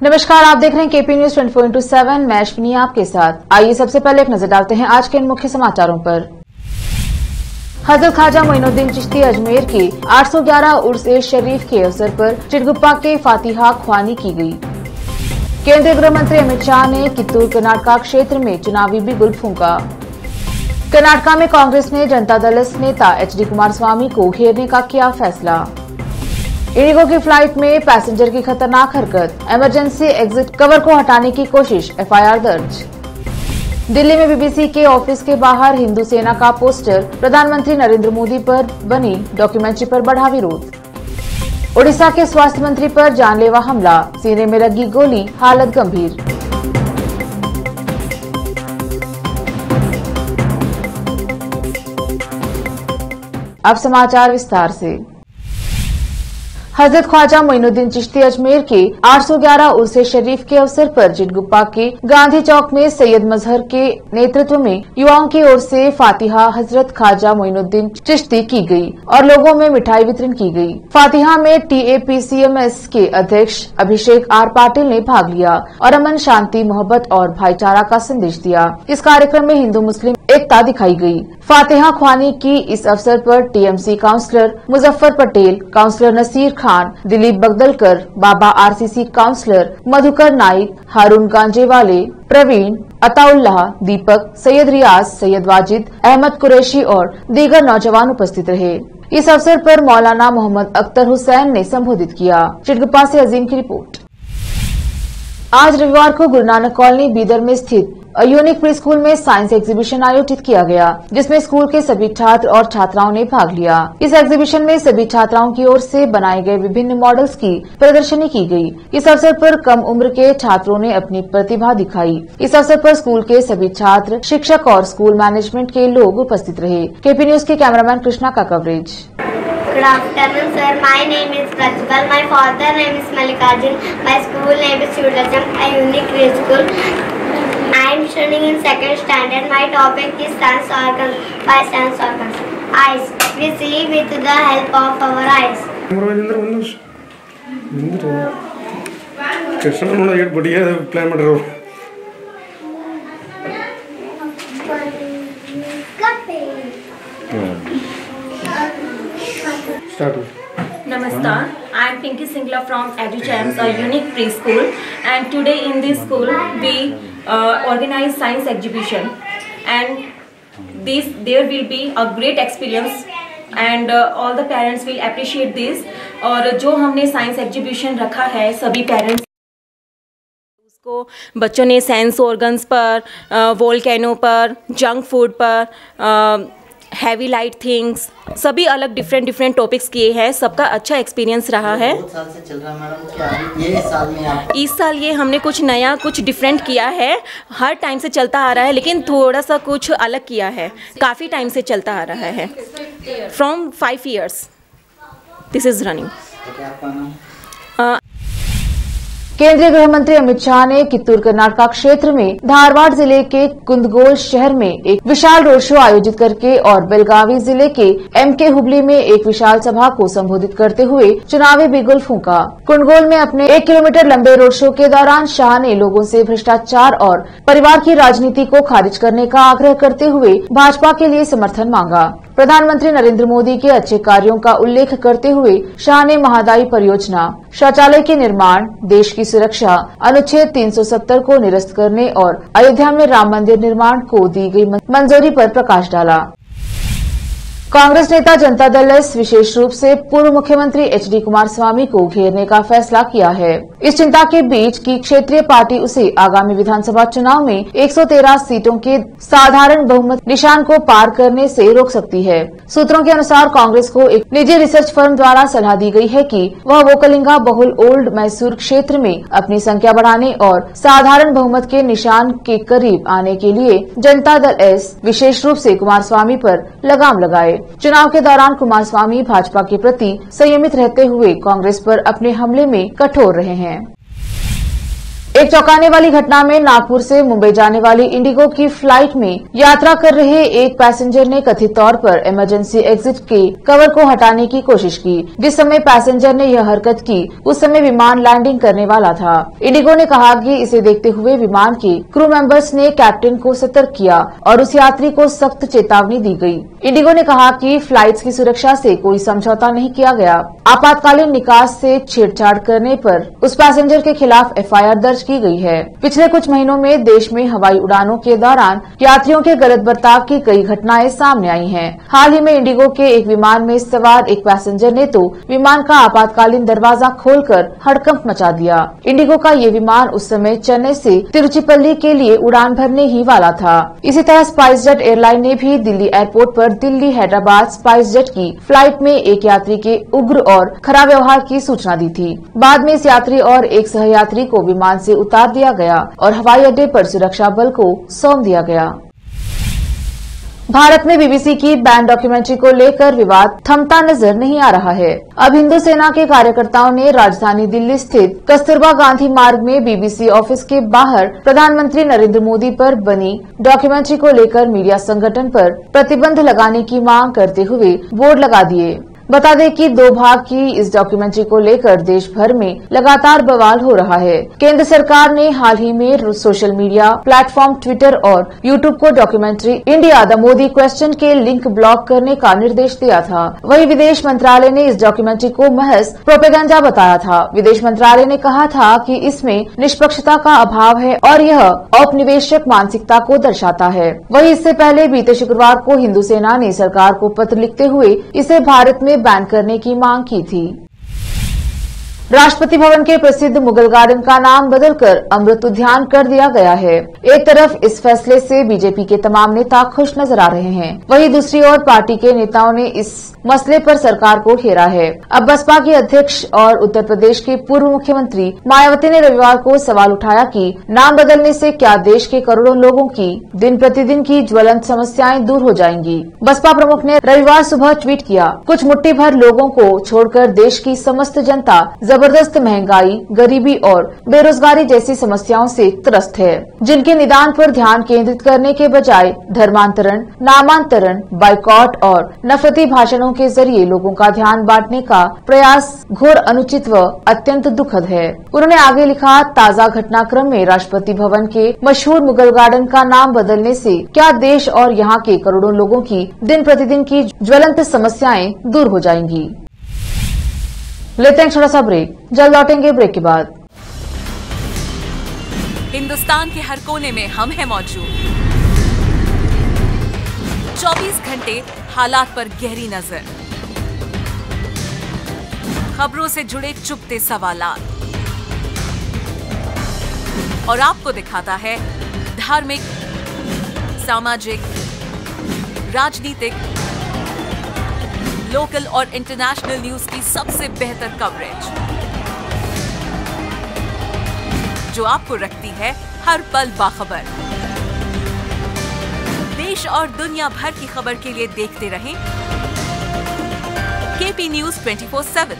नमस्कार, आप देख रहे हैं केपी न्यूज 24/7। मैं अश्विनी आपके साथ। आइए सबसे पहले एक नजर डालते हैं आज के इन मुख्य समाचारों पर। हजरत ख्वाजा मोइनुद्दीन चिश्ती अजमेर के 811 उर्स ए शरीफ के अवसर पर चिटगुप्पा के फातिहा ख्वानी की गई। केंद्रीय गृह मंत्री अमित शाह ने कित्तूर कर्नाटका क्षेत्र में चुनावी बिगुल फूंका। कर्नाटका में कांग्रेस ने जनता दल नेता एचडी कुमारस्वामी को घेरने का किया फैसला। इंडिगो की फ्लाइट में पैसेंजर की खतरनाक हरकत, इमरजेंसी एग्जिट कवर को हटाने की कोशिश, एफआईआर दर्ज। दिल्ली में बीबीसी के ऑफिस के बाहर हिंदू सेना का पोस्टर, प्रधानमंत्री नरेंद्र मोदी पर बनी डॉक्यूमेंट्री पर बढ़ा विरोध। ओडिशा के स्वास्थ्य मंत्री पर जानलेवा हमला, सीने में लगी गोली, हालत गंभीर। अब समाचार विस्तार से। हजरत ख्वाजा मोइनुद्दीन चिश्ती अजमेर के 811 उर्से शरीफ के अवसर पर चिटगुप्पा के गांधी चौक में सैयद मजहर के नेतृत्व में युवाओं की ओर से फातिहा हजरत ख्वाजा मोइनुद्दीन चिश्ती की गई और लोगों में मिठाई वितरण की गई। फातिहा में TAPCMS के अध्यक्ष अभिषेक R पाटिल ने भाग लिया और अमन, शांति, मोहब्बत और भाईचारा का संदेश दिया। इस कार्यक्रम में हिंदू मुस्लिम एकता दिखाई गई। फातिहा ख्वानी की इस अवसर पर TMC councillor Muzaffar Patel, councillor Naseer Khan, Dilip Bagdalkar, Baba RCC councillor Madhukar Naik, Haroon Ganjewale, Praveen, Ataullah, Deepak, Syed Riyaz, Syed Wajid, Ahmed Qureshi और दीगर नौजवान उपस्थित रहे। इस अवसर पर मौलाना मोहम्मद अख्तर हुसैन ने संबोधित किया। चिटगुप्पा से अजीम की रिपोर्ट। आज रविवार को गुरु नानक कॉलोनी बीदर में स्थित यूनिक प्री स्कूल में साइंस एग्जीबिशन आयोजित किया गया, जिसमें स्कूल के सभी छात्र और छात्राओं ने भाग लिया। इस एग्जीबिशन में सभी छात्राओं की ओर से बनाए गए विभिन्न मॉडल्स की प्रदर्शनी की गई। इस अवसर पर कम उम्र के छात्रों ने अपनी प्रतिभा दिखाई। इस अवसर पर स्कूल के सभी छात्र, शिक्षक और स्कूल मैनेजमेंट के लोग उपस्थित रहे। केपी न्यूज के कैमरामैन कृष्णा का coverage. Good afternoon, sir. My name is Prajwal. My father name is Mallikarjun. My school name is Chudasam, a unique preschool. I am studying in second standard. My topic is sense organs. By sense organs, eyes. We see with the help of our eyes. Krishna ने ये बढ़िया plan कर रहा है। Namaskar, I am Pinky Singla from EduChamps, a unique preschool, and today in this school we organize science exhibition, and there will be a great experience and all the parents will appreciate this. और जो हमने science exhibition रखा है, सभी parents उसको बच्चों ने sense organs पर, वोल्केनो पर, जंक फूड पर, हैवी लाइट थिंग्स, सभी अलग डिफरेंट टॉपिक्स किए हैं। सबका अच्छा एक्सपीरियंस रहा है। बहुत साल से चल रहा है मैडम, क्या ये साल में आप? इस साल ये हमने कुछ नया, कुछ डिफरेंट किया है। हर टाइम से चलता आ रहा है, लेकिन थोड़ा सा कुछ अलग किया है। काफ़ी टाइम से चलता आ रहा है, from 5 years this is running. केंद्रीय गृह मंत्री अमित शाह ने कित्तूर कर्नाटका क्षेत्र में धारवाड़ जिले के कुंदगोल शहर में एक विशाल रोड शो आयोजित करके और बेलगावी जिले के MK हुबली में एक विशाल सभा को संबोधित करते हुए चुनावी बिगुल फूंका। कुंदगोल में अपने 1 किलोमीटर लंबे रोड शो के दौरान शाह ने लोगों से भ्रष्टाचार और परिवार की राजनीति को खारिज करने का आग्रह करते हुए भाजपा के लिए समर्थन मांगा। प्रधानमंत्री नरेंद्र मोदी के अच्छे कार्यों का उल्लेख करते हुए शाह ने महादायी परियोजना, शौचालय के निर्माण, देश की सुरक्षा, अनुच्छेद 370 को निरस्त करने और अयोध्या में राम मंदिर निर्माण को दी गई मंजूरी पर प्रकाश डाला। कांग्रेस नेता जनता दल विशेष रूप से पूर्व मुख्यमंत्री एचडी कुमारस्वामी को घेरने का फैसला किया है। इस चिंता के बीच कि क्षेत्रीय पार्टी उसे आगामी विधानसभा चुनाव में 113 सीटों के साधारण बहुमत निशान को पार करने से रोक सकती है। सूत्रों के अनुसार कांग्रेस को एक निजी रिसर्च फर्म द्वारा सलाह दी गई है कि वह वोकलिंगा बहुल ओल्ड मैसूर क्षेत्र में अपनी संख्या बढ़ाने और साधारण बहुमत के निशान के करीब आने के लिए जनता दल विशेष रूप से कुमारस्वामी पर लगाम लगाए। चुनाव के दौरान कुमारस्वामी भाजपा के प्रति संयमित रहते हुए कांग्रेस पर अपने हमले में कठोर रहे हैं। एक चौंकाने वाली घटना में नागपुर से मुंबई जाने वाली इंडिगो की फ्लाइट में यात्रा कर रहे एक पैसेंजर ने कथित तौर पर इमरजेंसी एग्जिट के कवर को हटाने की कोशिश की। जिस समय पैसेंजर ने यह हरकत की उस समय विमान लैंडिंग करने वाला था। इंडिगो ने कहा कि इसे देखते हुए विमान के क्रू मेंबर्स ने कैप्टन को सतर्क किया और उस यात्री को सख्त चेतावनी दी गई। इंडिगो ने कहा कि फ्लाइट्स की सुरक्षा से कोई समझौता नहीं किया गया। आपातकालीन निकास से छेड़छाड़ करने पर उस पैसेंजर के खिलाफ एफआईआर दर्ज की गई है। पिछले कुछ महीनों में देश में हवाई उड़ानों के दौरान यात्रियों के गलत बर्ताव की कई घटनाएं सामने आई हैं। हाल ही में इंडिगो के एक विमान में सवार एक पैसेंजर ने तो विमान का आपातकालीन दरवाजा खोलकर हड़कंप मचा दिया। इंडिगो का ये विमान उस समय चेन्नई से तिरुचिपल्ली के लिए उड़ान भरने ही वाला था। इसी तरह स्पाइस जेट एयरलाइन ने भी दिल्ली एयरपोर्ट पर दिल्ली हैदराबाद स्पाइस जेट की फ्लाइट में एक यात्री के उग्र और खराब व्यवहार की सूचना दी थी। बाद में इस यात्री और एक सहयात्री को विमान से उतार दिया गया और हवाई अड्डे पर सुरक्षा बल को सौंप दिया गया। भारत में बीबीसी की बैन डॉक्यूमेंट्री को लेकर विवाद थमता नजर नहीं आ रहा है। अब हिंदू सेना के कार्यकर्ताओं ने राजधानी दिल्ली स्थित कस्तूरबा गांधी मार्ग में बीबीसी ऑफिस के बाहर प्रधानमंत्री नरेंद्र मोदी पर बनी डॉक्यूमेंट्री को लेकर मीडिया संगठन पर प्रतिबंध लगाने की मांग करते हुए बोर्ड लगा दिए। बता दें कि 2 भाग की इस डॉक्यूमेंट्री को लेकर देश भर में लगातार बवाल हो रहा है। केंद्र सरकार ने हाल ही में सोशल मीडिया प्लेटफॉर्म ट्विटर और यूट्यूब को documentary India the Modi question के लिंक ब्लॉक करने का निर्देश दिया था। वहीं विदेश मंत्रालय ने इस डॉक्यूमेंट्री को महज प्रोपेगेंडा बताया था। विदेश मंत्रालय ने कहा था कि इसमें निष्पक्षता का अभाव है और यह औपनिवेशिक मानसिकता को दर्शाता है। वहीं इससे पहले बीते शुक्रवार को हिंदू सेना ने सरकार को पत्र लिखते हुए इसे भारत में बैन करने की मांग की थी। राष्ट्रपति भवन के प्रसिद्ध मुगल गार्डन का नाम बदलकर अमृत उद्यान कर दिया गया है। एक तरफ इस फैसले से बीजेपी के तमाम नेता खुश नजर आ रहे हैं, वहीं दूसरी ओर पार्टी के नेताओं ने इस मसले पर सरकार को घेरा है। अब बसपा की अध्यक्ष और उत्तर प्रदेश के पूर्व मुख्यमंत्री मायावती ने रविवार को सवाल उठाया कि नाम बदलने से क्या देश के करोड़ों लोगों की दिन प्रतिदिन की ज्वलंत समस्याएं दूर हो जाएंगी। बसपा प्रमुख ने रविवार सुबह ट्वीट किया, कुछ मुट्ठी भर लोगों को छोड़कर देश की समस्त जनता जबरदस्त महंगाई, गरीबी और बेरोजगारी जैसी समस्याओं से त्रस्त है, जिनके निदान पर ध्यान केंद्रित करने के बजाय धर्मांतरण, नामांतरण, बाइकॉट और नफरती भाषणों के जरिए लोगों का ध्यान बांटने का प्रयास घोर अनुचित व अत्यंत दुखद है। उन्होंने आगे लिखा, ताजा घटनाक्रम में राष्ट्रपति भवन के मशहूर मुगल गार्डन का नाम बदलने से क्या देश और यहाँ के करोड़ों लोगों की दिन प्रतिदिन की ज्वलंत समस्याएं दूर हो जाएंगी। लेते हैं छोटा सा ब्रेक, जल्द लौटेंगे ब्रेक के बाद। हिंदुस्तान के हर कोने में हम हैं मौजूद। 24 घंटे हालात पर गहरी नजर, खबरों से जुड़े चुपते सवालात और आपको दिखाता है धार्मिक, सामाजिक, राजनीतिक, लोकल और इंटरनेशनल न्यूज की सबसे बेहतर कवरेज, जो आपको रखती है हर पल बाखबर। देश और दुनिया भर की खबर के लिए देखते रहें KP news 24/7।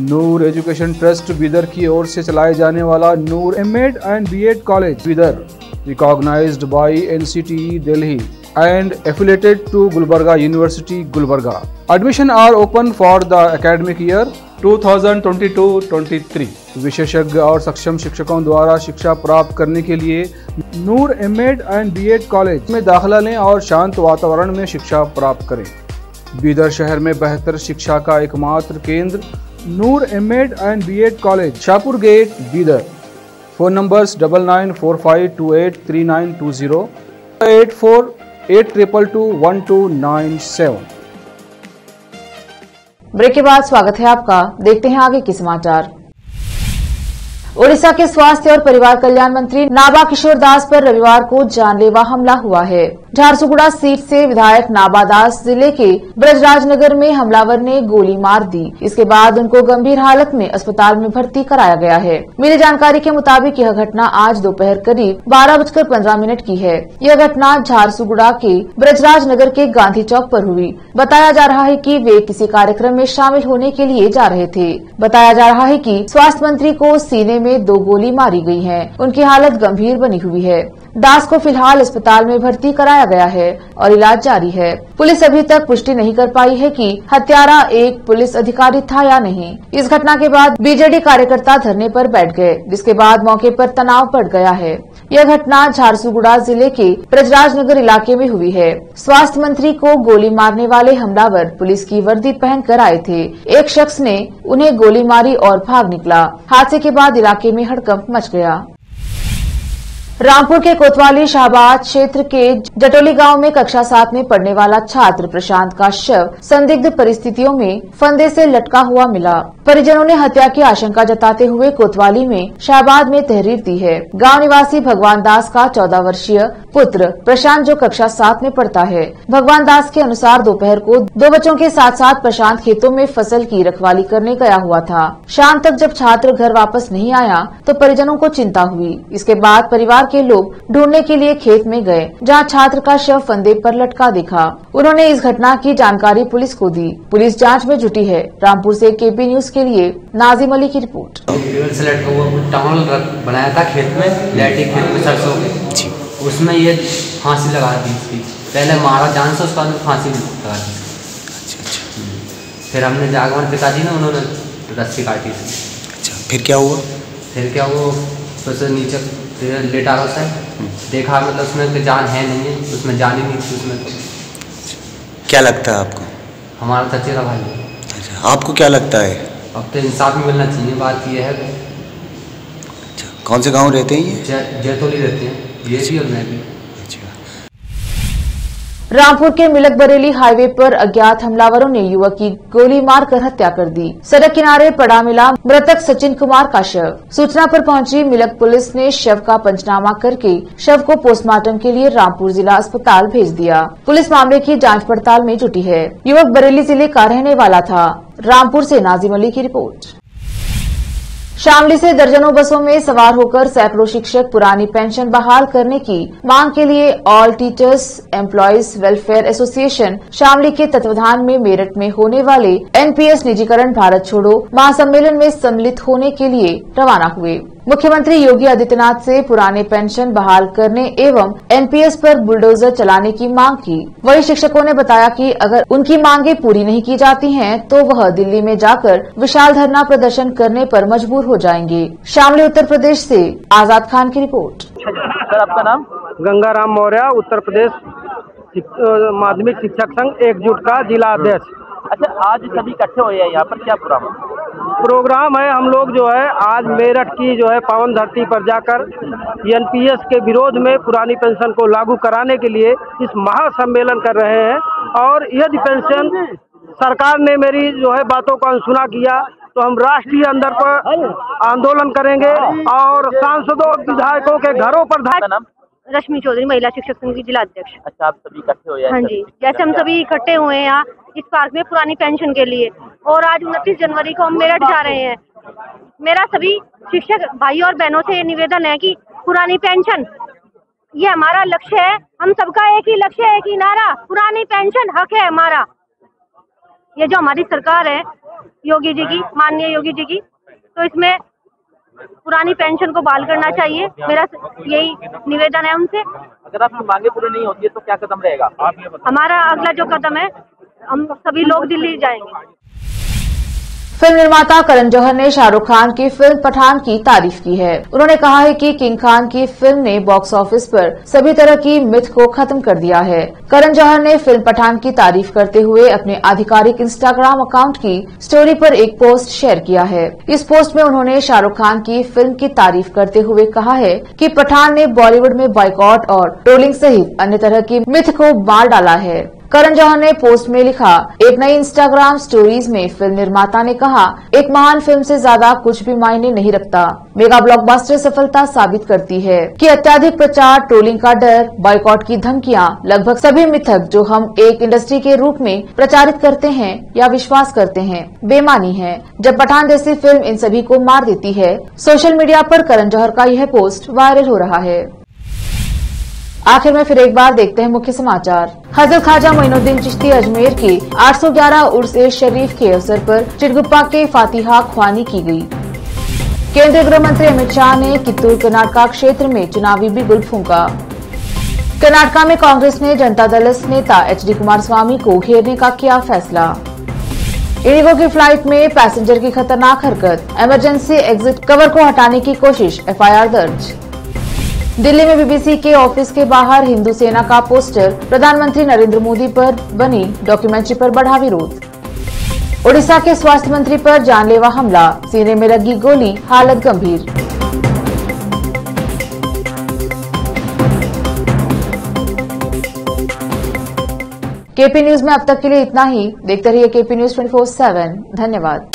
Noor education trust Bidar की ओर से चलाए जाने वाला Noor MEd and BEd college Bidar, recognized by NCTE Delhi and affiliated to Gulbarga University, Gulbarga. Admission are open for the academic year 2022-23. विशेषज्ञ और सक्षम शिक्षकों द्वारा शिक्षा प्राप्त करने के लिए नूर एमएड एंड बीएड कॉलेज में दाखिला लें और शांत वातावरण में शिक्षा प्राप्त करें। बीदर शहर में बेहतर शिक्षा का एकमात्र केंद्र Noor MEd and BEd college, Shahpur gate, Bidar. Phone numbers 9945283920, 8482221297। Break के बाद स्वागत है आपका। देखते हैं आगे के समाचार। ओडिशा के स्वास्थ्य और परिवार कल्याण मंत्री नाबा किशोर दास पर रविवार को जानलेवा हमला हुआ है। झारसुगुड़ा सीट से विधायक नाबा दास जिले के ब्रजराजनगर में हमलावर ने गोली मार दी। इसके बाद उनको गंभीर हालत में अस्पताल में भर्ती कराया गया है। मिली जानकारी के मुताबिक यह घटना आज दोपहर करीब 12:15 की है। यह घटना झारसुगुड़ा के ब्रजराजनगर के गांधी चौक पर हुई। बताया जा रहा है कि वे किसी कार्यक्रम में शामिल होने के लिए जा रहे थे। बताया जा रहा है कि स्वास्थ्य मंत्री को सीने में 2 गोली मारी गई है। उनकी हालत गंभीर बनी हुई है। दास को फिलहाल अस्पताल में भर्ती कराया गया है और इलाज जारी है। पुलिस अभी तक पुष्टि नहीं कर पाई है कि हत्यारा एक पुलिस अधिकारी था या नहीं। इस घटना के बाद बीजेडी कार्यकर्ता धरने पर बैठ गए, जिसके बाद मौके पर तनाव बढ़ गया है। यह घटना झारसुगुड़ा जिले के ब्रजराजनगर इलाके में हुई है। स्वास्थ्य मंत्री को गोली मारने वाले हमलावर पुलिस की वर्दी पहनकर आए थे। एक शख्स ने उन्हें गोली मारी और भाग निकला। हादसे के बाद इलाके में हड़कंप मच गया। रामपुर के कोतवाली शाहबाद क्षेत्र के जटोली गांव में कक्षा 7 में पढ़ने वाला छात्र प्रशांत का शव संदिग्ध परिस्थितियों में फंदे से लटका हुआ मिला। परिजनों ने हत्या की आशंका जताते हुए कोतवाली में शाहबाद में तहरीर दी है। गांव निवासी भगवान दास का 14 वर्षीय पुत्र प्रशांत जो कक्षा 7 में पढ़ता है। भगवान दास के अनुसार दोपहर को 2 बच्चों के साथ साथ प्रशांत खेतों में फसल की रखवाली करने गया हुआ था। शाम तक जब छात्र घर वापस नहीं आया तो परिजनों को चिंता हुई। इसके बाद परिवार के लोग ढूंढने के लिए खेत में गए, जहां छात्र का शव फंदे पर लटका दिखा। उन्होंने इस घटना की जानकारी पुलिस को दी। पुलिस जांच में जुटी है। रामपुर से केपी न्यूज के लिए नाजिम अली की रिपोर्ट। से लटका हुआ टावल बनाया था खेत में, लैट्रिन खेत में सरसों के, उसमें ये फांसी लगा दी इसकी। पहले मारा जान से, उसके बाद फांसी लगा दी। फिर हमने जागवान पिताजी ने उन्होंने रस्सी काटी थी। अच्छा, फिर क्या हुआ? फिर क्या वो बस नीचे लेटा रहा है, देखा मतलब उसमें तो जान है नहीं है, उसमें जान ही नहीं थी उसमें। तो क्या लगता है आपको? हमारा चचेरा भाई। अच्छा, आपको क्या लगता है? अब तो इंसाफ मिलना चाहिए। बात ये है। अच्छा, कौन से गांव रहते हैं ये? जैतोली रहते हैं ये भी और मैं भी। रामपुर के मिलक बरेली हाईवे पर अज्ञात हमलावरों ने युवक की गोली मारकर हत्या कर दी। सड़क किनारे पड़ा मिला मृतक सचिन कुमार का शव। सूचना पर पहुंची मिलक पुलिस ने शव का पंचनामा करके शव को पोस्टमार्टम के लिए रामपुर जिला अस्पताल भेज दिया। पुलिस मामले की जांच पड़ताल में जुटी है। युवक बरेली जिले का रहने वाला था। रामपुर से नाजिम अली की रिपोर्ट। शामली से दर्जनों बसों में सवार होकर सैकड़ों शिक्षक पुरानी पेंशन बहाल करने की मांग के लिए all teachers employees welfare association Shamli के तत्वाधान में मेरठ में होने वाले एनपीएस निजीकरण भारत छोड़ो महासम्मेलन में सम्मिलित होने के लिए रवाना हुए। मुख्यमंत्री योगी आदित्यनाथ से पुराने पेंशन बहाल करने एवं एनपीएस पर बुलडोजर चलाने की मांग की। वहीं शिक्षकों ने बताया कि अगर उनकी मांगे पूरी नहीं की जाती हैं, तो वह दिल्ली में जाकर विशाल धरना प्रदर्शन करने पर मजबूर हो जाएंगे। शामली उत्तर प्रदेश से आजाद खान की रिपोर्ट। सर, आपका नाम? गंगाराम मौर्य, उत्तर प्रदेश माध्यमिक शिक्षक संघ एकजुट का जिला अध्यक्ष। अच्छा, आज सभी इकट्ठे हुए हैं यहाँ पर, क्या प्रोग्राम है? हम लोग जो है आज मेरठ की जो है पावन धरती पर जाकर एनपीएस के विरोध में पुरानी पेंशन को लागू कराने के लिए इस महासम्मेलन कर रहे हैं। और यदि पेंशन सरकार ने मेरी जो है बातों को अनसुना किया तो हम राष्ट्रीय अंदर पर आंदोलन करेंगे और सांसदों विधायकों के घरों पर। रश्मि चौधरी, महिला शिक्षक संघ की जिला अध्यक्ष। अच्छा, आप सभी इकट्ठे हुए हैं? हाँ जी, जैसे हम सभी इकट्ठे हुए हैं यहाँ इस पार्क में पुरानी पेंशन के लिए, और आज 29 जनवरी को हम मेरठ जा रहे हैं। मेरा सभी शिक्षक भाई और बहनों से ये निवेदन है कि पुरानी पेंशन ये हमारा लक्ष्य है। हम सबका एक ही लक्ष्य है, एक ही नारा, पुरानी पेंशन हक है हमारा। ये जो हमारी सरकार है योगी जी की, माननीय योगी जी की, तो इसमें पुरानी पेंशन को बहाल करना चाहिए। मेरा यही निवेदन है उनसे। अगर आपकी मांगे पूरी नहीं होती है तो क्या कदम रहेगा? हमारा अगला जो कदम है, हम सभी लोग दिल्ली जाएंगे। फिल्म निर्माता करण जौहर ने शाहरुख खान की फिल्म पठान की तारीफ की है। उन्होंने कहा है कि किंग खान की फिल्म ने बॉक्स ऑफिस पर सभी तरह की मिथ को खत्म कर दिया है। करण जौहर ने फिल्म पठान की तारीफ करते हुए अपने आधिकारिक इंस्टाग्राम अकाउंट की स्टोरी पर एक पोस्ट शेयर किया है। इस पोस्ट में उन्होंने शाहरुख खान की फिल्म की तारीफ करते हुए कहा है कि पठान ने बॉलीवुड में बॉयकॉट और ट्रोलिंग सहित अन्य तरह की मिथ को मार डाला है। करण जौहर ने पोस्ट में लिखा, एक नई इंस्टाग्राम स्टोरीज में फिल्म निर्माता ने कहा, एक महान फिल्म से ज्यादा कुछ भी मायने नहीं रखता। मेगा ब्लॉकबस्टर सफलता साबित करती है कि अत्यधिक प्रचार, ट्रोलिंग का डर, बॉयकॉट की धमकियां, लगभग सभी मिथक जो हम एक इंडस्ट्री के रूप में प्रचारित करते हैं या विश्वास करते हैं, बेमानी है। जब पठान जैसी फिल्म इन सभी को मार देती है। सोशल मीडिया पर करण जौहर का यह पोस्ट वायरल हो रहा है। आखिर में फिर एक बार देखते हैं मुख्य समाचार। हजरत ख्वाजा मोइनुद्दीन चिश्ती अजमेर के 811 उर्स ए शरीफ के अवसर पर चिटगुप्पा के फातिहा ख्वानी की गई। केंद्रीय गृह मंत्री अमित शाह ने कित्तूर कर्नाटका क्षेत्र में चुनावी बिगुल फूंका। कर्नाटका में कांग्रेस ने जनता दल नेता HD कुमारस्वामी को घेरने का किया फैसला। इंडिगो की फ्लाइट में पैसेंजर की खतरनाक हरकत, इमरजेंसी एग्जिट कवर को हटाने की कोशिश, FIR दर्ज। दिल्ली में BBC के ऑफिस के बाहर हिंदू सेना का पोस्टर, प्रधानमंत्री नरेंद्र मोदी पर बनी डॉक्यूमेंट्री पर बढ़ा विरोध। ओडिशा के स्वास्थ्य मंत्री पर जानलेवा हमला, सीने में लगी गोली, हालत गंभीर। KP न्यूज में अब तक के लिए इतना ही। देखते रहिए KP न्यूज 24/7। धन्यवाद।